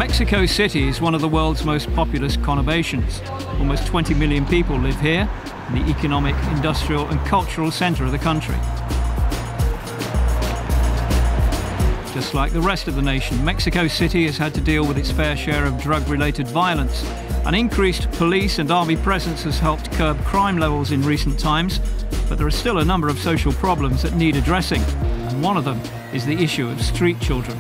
Mexico City is one of the world's most populous conurbations. Almost 20 million people live here, in the economic, industrial and cultural centre of the country. Just like the rest of the nation, Mexico City has had to deal with its fair share of drug-related violence. An increased police and army presence has helped curb crime levels in recent times, but there are still a number of social problems that need addressing, and one of them is the issue of street children.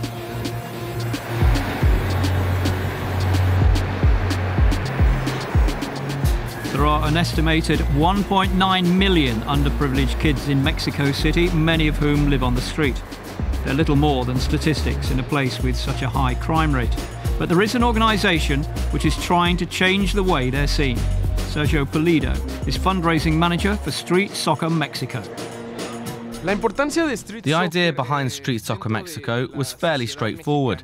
There are an estimated 1.9 million underprivileged kids in Mexico City, many of whom live on the street. They're little more than statistics in a place with such a high crime rate. But there is an organisation which is trying to change the way they're seen. Sergio Pulido is fundraising manager for Street Soccer Mexico. The idea behind Street Soccer Mexico was fairly straightforward.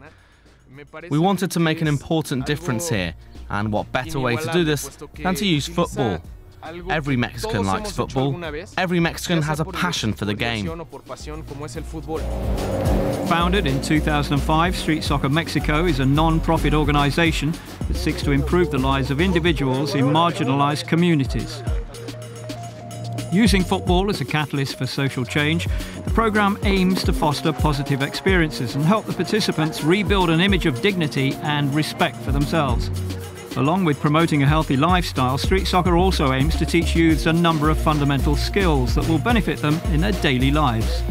We wanted to make an important difference here, and what better way to do this than to use football. Every Mexican likes football. Every Mexican has a passion for the game. Founded in 2005, Street Soccer Mexico is a non-profit organisation that seeks to improve the lives of individuals in marginalised communities. Using football as a catalyst for social change, the programme aims to foster positive experiences and help the participants rebuild an image of dignity and respect for themselves. Along with promoting a healthy lifestyle, Street Soccer also aims to teach youths a number of fundamental skills that will benefit them in their daily lives.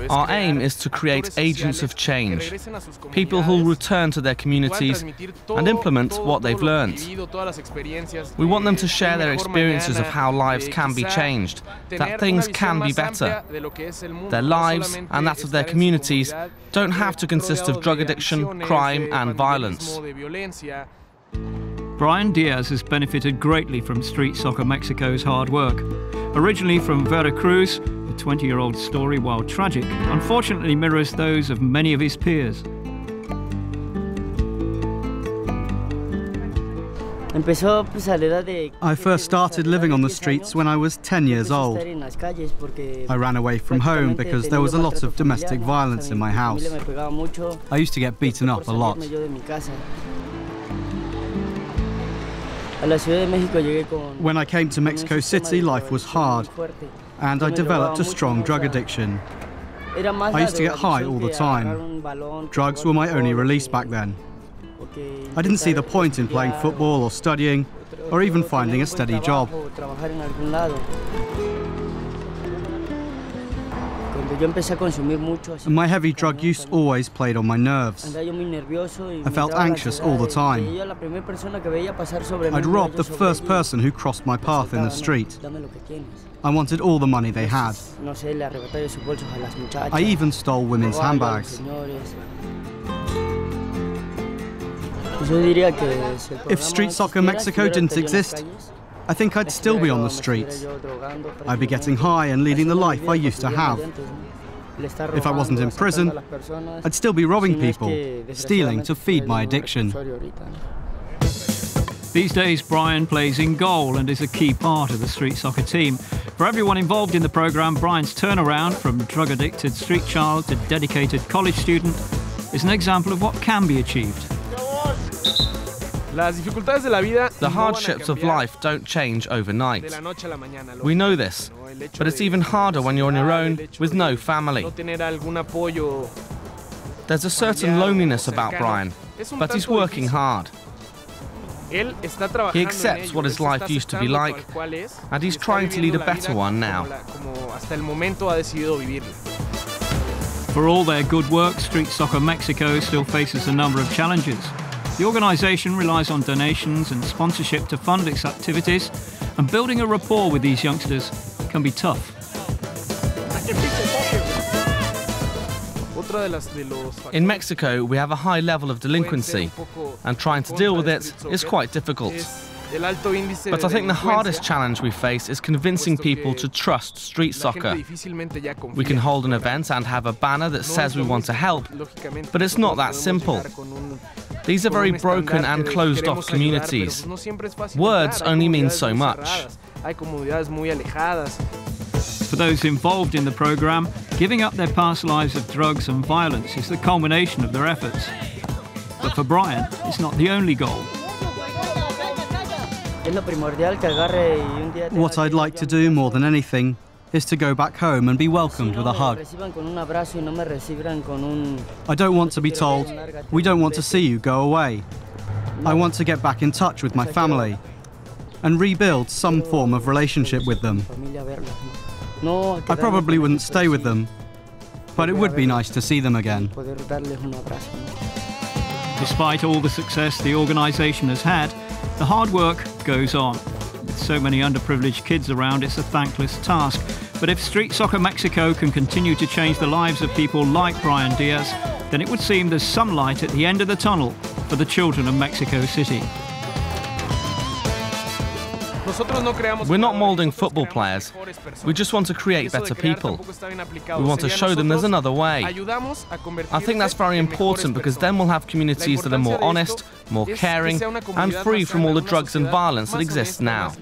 Our aim is to create agents of change, people who will return to their communities and implement what they've learned. We want them to share their experiences of how lives can be changed, that things can be better. Their lives and that of their communities don't have to consist of drug addiction, crime and violence. Brian Diaz has benefited greatly from Street Soccer Mexico's hard work. Originally from Veracruz, the 20-year-old story, while tragic, unfortunately mirrors those of many of his peers. I first started living on the streets when I was 10 years old. I ran away from home because there was a lot of domestic violence in my house. I used to get beaten up a lot. When I came to Mexico City, life was hard, and I developed a strong drug addiction. I used to get high all the time. Drugs were my only release back then. I didn't see the point in playing football or studying, or even finding a steady job. My heavy drug use always played on my nerves. I felt anxious all the time. I'd rob the first person who crossed my path in the street. I wanted all the money they had. I even stole women's handbags. If Street Soccer Mexico didn't exist, I think I'd still be on the streets. I'd be getting high and leading the life I used to have. If I wasn't in prison, I'd still be robbing people, stealing to feed my addiction. These days, Brian plays in goal and is a key part of the Street Soccer team. For everyone involved in the programme, Brian's turnaround from drug-addicted street child to dedicated college student is an example of what can be achieved. The hardships of life don't change overnight. We know this, but it's even harder when you're on your own with no family. There's a certain loneliness about Brian, but he's working hard. He accepts what his life used to be like, and he's trying to lead a better one now. For all their good work, Street Soccer Mexico still faces a number of challenges. The organisation relies on donations and sponsorship to fund its activities, and building a rapport with these youngsters can be tough. In Mexico, we have a high level of delinquency, and trying to deal with it is quite difficult. But I think the hardest challenge we face is convincing people to trust street soccer. We can hold an event and have a banner that says we want to help, but it's not that simple. These are very broken and closed-off communities. Words only mean so much. For those involved in the programme, giving up their past lives of drugs and violence is the culmination of their efforts. But for Brian, it's not the only goal. What I'd like to do more than anything is to go back home and be welcomed with a hug. I don't want to be told, "We don't want to see you, go away." I want to get back in touch with my family and rebuild some form of relationship with them. I probably wouldn't stay with them, but it would be nice to see them again. Despite all the success the organisation has had, the hard work goes on. With so many underprivileged kids around, it's a thankless task. But if Street Soccer Mexico can continue to change the lives of people like Brian Diaz, then it would seem there's some light at the end of the tunnel for the children of Mexico City. We're not moulding football players. We just want to create better people. We want to show them there's another way. I think that's very important because then we'll have communities that are more honest, more caring, and free from all the drugs and violence that exists now.